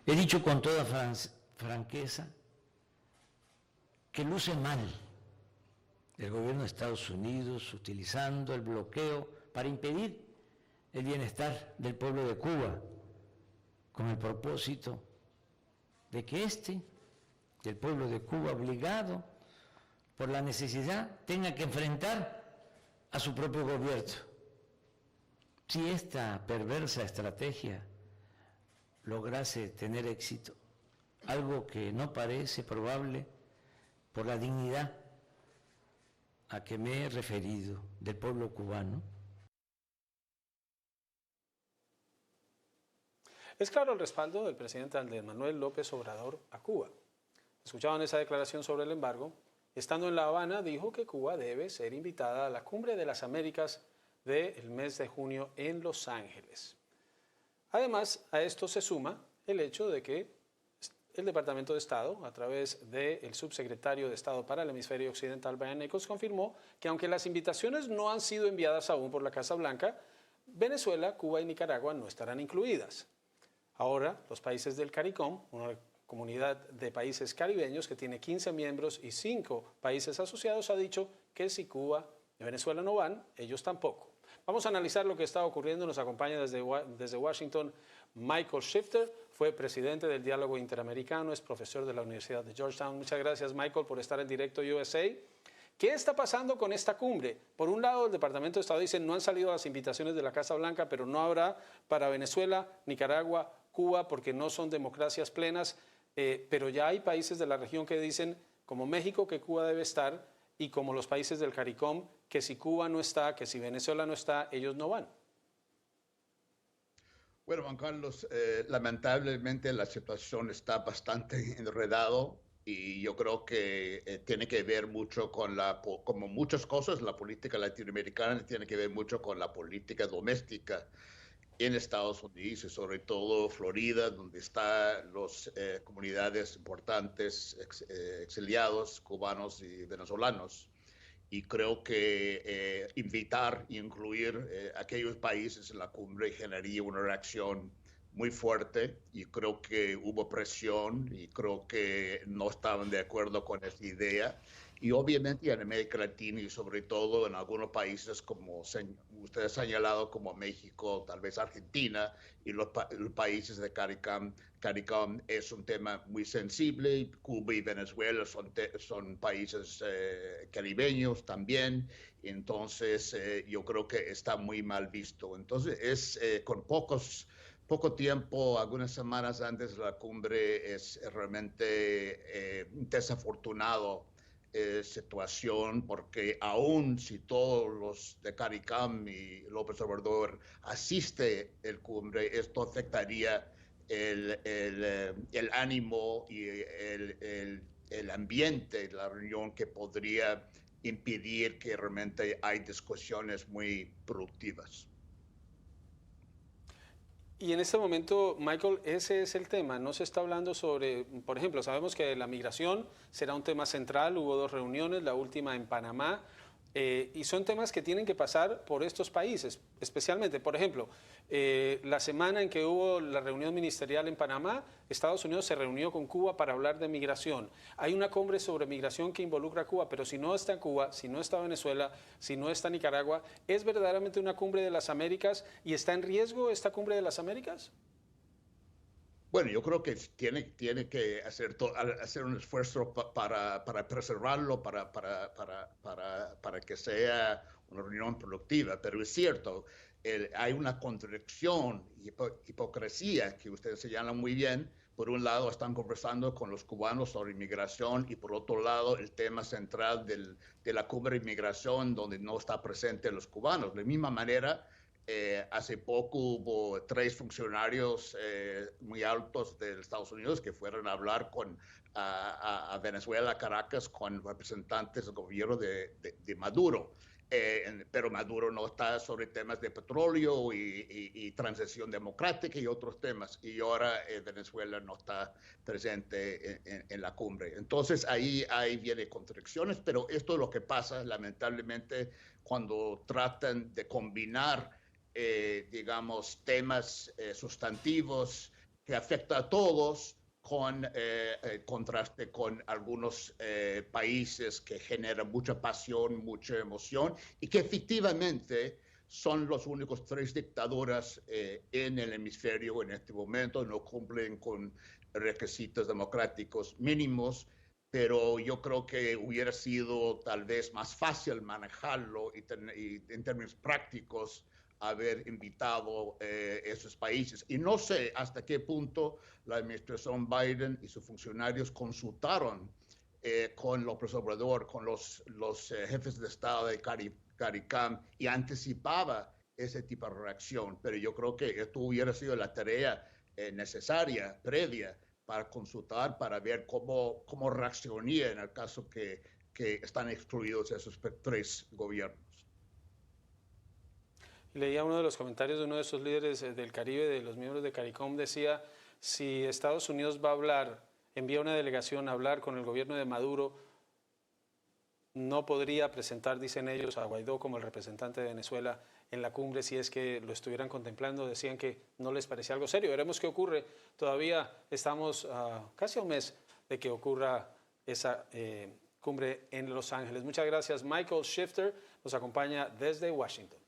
He dicho con toda franqueza que luce mal el gobierno de Estados Unidos utilizando el bloqueo para impedir el bienestar del pueblo de Cuba, con el propósito de que el pueblo de Cuba, obligado por la necesidad, tenga que enfrentar a su propio gobierno. Si esta perversa estrategia lograse tener éxito, algo que no parece probable por la dignidad a que me he referido del pueblo cubano. Es claro el respaldo del presidente Andrés Manuel López Obrador a Cuba. Escuchaban esa declaración sobre el embargo. Estando en La Habana, dijo que Cuba debe ser invitada a la Cumbre de las Américas del mes de junio en Los Ángeles. Además, a esto se suma el hecho de que el Departamento de Estado, a través del subsecretario de Estado para el Hemisferio Occidental, Brian Nichols, confirmó que aunque las invitaciones no han sido enviadas aún por la Casa Blanca, Venezuela, Cuba y Nicaragua no estarán incluidas. Ahora, los países del CARICOM, una comunidad de países caribeños que tiene 15 miembros y 5 países asociados, ha dicho que si Cuba y Venezuela no van, ellos tampoco. Vamos a analizar lo que está ocurriendo. Nos acompaña desde Washington Michael Shifter, fue presidente del Diálogo Interamericano, es profesor de la Universidad de Georgetown. Muchas gracias, Michael, por estar en directo USA. ¿Qué está pasando con esta cumbre? Por un lado, el Departamento de Estado dice no han salido las invitaciones de la Casa Blanca, pero no habrá para Venezuela, Nicaragua, Cuba, porque no son democracias plenas, pero ya hay países de la región que dicen, como México, que Cuba debe estar, y como los países del CARICOM, que si Cuba no está, que si Venezuela no está, ellos no van. Bueno, Juan Carlos, lamentablemente la situación está bastante enredado y yo creo que tiene que ver mucho con como muchas cosas, la política latinoamericana tiene que ver mucho con la política doméstica en Estados Unidos y sobre todo Florida, donde están las comunidades importantes, exiliados, cubanos y venezolanos. Y creo que invitar e incluir aquellos países en la cumbre generaría una reacción muy fuerte y creo que hubo presión y creo que no estaban de acuerdo con esa idea. Y obviamente en América Latina y sobre todo en algunos países como usted ha señalado como México, tal vez Argentina y los países de CARICOM es un tema muy sensible. Cuba y Venezuela son países caribeños también. Entonces yo creo que está muy mal visto. Entonces es con poco tiempo, algunas semanas antes de la cumbre, es realmente desafortunado situación, porque aún si todos los de CARICOM y López Obrador asiste el cumbre, esto afectaría el ánimo y el ambiente de la reunión que podría impedir que realmente hay discusiones muy productivas. Y en este momento, Michael, ese es el tema. No se está hablando sobre, por ejemplo, sabemos que la migración será un tema central. Hubo 2 reuniones, la última en Panamá. Y son temas que tienen que pasar por estos países, especialmente, por ejemplo, la semana en que hubo la reunión ministerial en Panamá, Estados Unidos se reunió con Cuba para hablar de migración. Hay una cumbre sobre migración que involucra a Cuba, pero si no está Cuba, si no está Venezuela, si no está Nicaragua, ¿es verdaderamente una cumbre de las Américas y está en riesgo esta cumbre de las Américas? Bueno, yo creo que tiene que hacer un esfuerzo para preservarlo, para que sea una reunión productiva. Pero es cierto, hay una contradicción y hipocresía que ustedes señalan muy bien. Por un lado, están conversando con los cubanos sobre inmigración y por otro lado, el tema central de la cumbre de inmigración donde no está presente los cubanos. De la misma manera, hace poco hubo 3 funcionarios muy altos de Estados Unidos que fueron a hablar a Venezuela, a Caracas, con representantes del gobierno de Maduro. Pero Maduro no está sobre temas de petróleo y transición democrática y otros temas. Y ahora Venezuela no está presente en la cumbre. Entonces ahí viene contradicciones, pero esto es lo que pasa lamentablemente cuando tratan de combinar digamos, temas sustantivos que afecta a todos, con contraste con algunos países que generan mucha pasión, mucha emoción y que efectivamente son los únicos 3 dictaduras en el hemisferio en este momento, no cumplen con requisitos democráticos mínimos, pero yo creo que hubiera sido tal vez más fácil manejarlo y en términos prácticos haber invitado esos países. Y no sé hasta qué punto la administración Biden y sus funcionarios consultaron con López Obrador, con los jefes de Estado de CARICOM y anticipaba ese tipo de reacción. Pero yo creo que esto hubiera sido la tarea necesaria, previa, para consultar, para ver cómo reaccionaría en el caso que están excluidos esos 3 gobiernos. Leía uno de los comentarios de uno de esos líderes del Caribe, de los miembros de CARICOM, decía, si Estados Unidos va a hablar, envía una delegación a hablar con el gobierno de Maduro, no podría presentar, dicen ellos, a Guaidó como el representante de Venezuela en la cumbre si es que lo estuvieran contemplando. Decían que no les parecía algo serio. Veremos qué ocurre. Todavía estamos casi a un mes de que ocurra esa cumbre en Los Ángeles. Muchas gracias. Michael Shifter nos acompaña desde Washington.